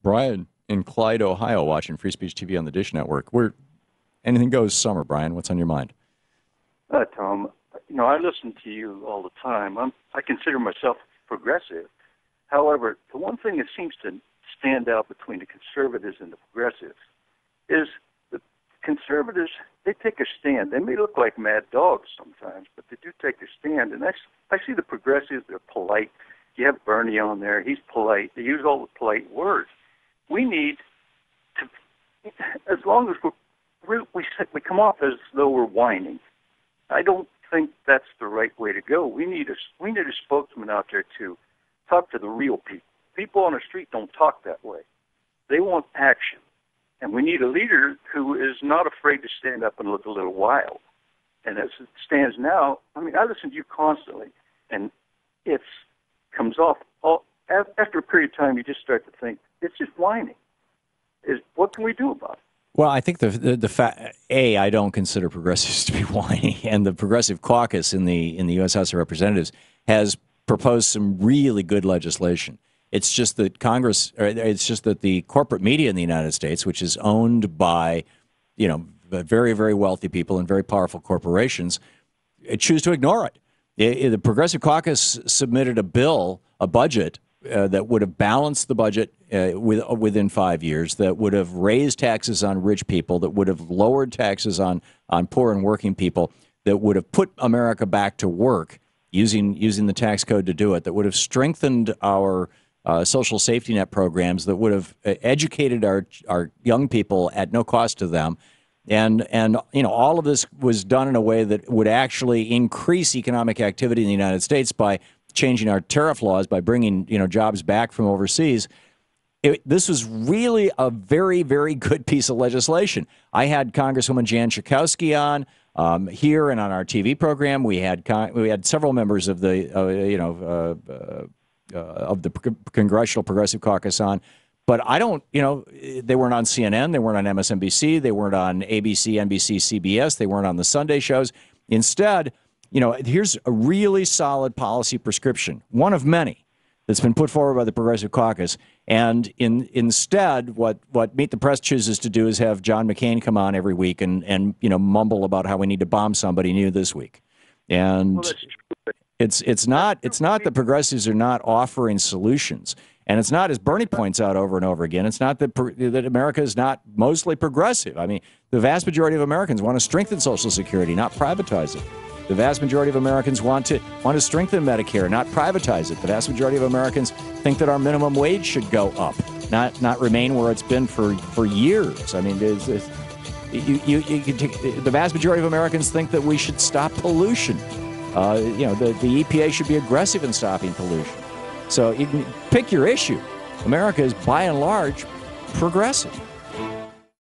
Brian in Clyde, Ohio, watching Free Speech TV on the Dish Network. We're anything goes summer, Brian. What's on your mind? Tom, I listen to you all the time. I consider myself progressive. However, the one thing that seems to stand out between the conservatives and the progressives is the conservatives, they take a stand. They may look like mad dogs sometimes, but they do take a stand. And I see the progressives, they're polite. You have Bernie on there. He's polite. They use all the polite words. We need to, as long as we come off as though we're whining, I don't think that's the right way to go. We need a spokesman out there to talk to the real people. People on the street don't talk that way. They want action. And we need a leader who is not afraid to stand up and look a little wild. And as it stands now, I listen to you constantly, and it comes off. After a period of time, you just start to think, it's just whining. What can we do about it? Well, I think the fact, I don't consider progressives to be whiny, and the Progressive Caucus in the U.S. House of Representatives has proposed some really good legislation. It's just that it's just that the corporate media in the United States, which is owned by, very, very wealthy people and very powerful corporations, choose to ignore it. The Progressive Caucus submitted a budget that would have balanced the budget within 5 years, that would have raised taxes on rich people, that would have lowered taxes on poor and working people, that would have put America back to work using the tax code to do it, that would have strengthened our social safety net programs, that would have educated our young people at no cost to them. And all of this was done in a way that would actually increase economic activity in the United States by changing our tariff laws, by bringing jobs back from overseas. This was really a very, very good piece of legislation. I had Congresswoman Jan Schakowsky on here and on our TV program. We had several members of the Congressional Progressive Caucus on. But I don't, they weren't on CNN, they weren't on MSNBC, they weren't on ABC, NBC, CBS, they weren't on the Sunday shows. Instead, here's a really solid policy prescription, one of many that's been put forward by the Progressive Caucus. And instead, what Meet the Press chooses to do is have John McCain come on every week and mumble about how we need to bomb somebody new this week. And it's not that progressives are not offering solutions. And it's not, as Bernie points out over and over again, it's not that America is not mostly progressive. I mean, the vast majority of Americans want to strengthen Social Security, not privatize it. The vast majority of Americans want to strengthen Medicare, not privatize it. The vast majority of Americans think that our minimum wage should go up, not remain where it's been for years. I mean, the vast majority of Americans think that we should stop pollution. The EPA should be aggressive in stopping pollution. So you can pick your issue. America is, by and large, progressive.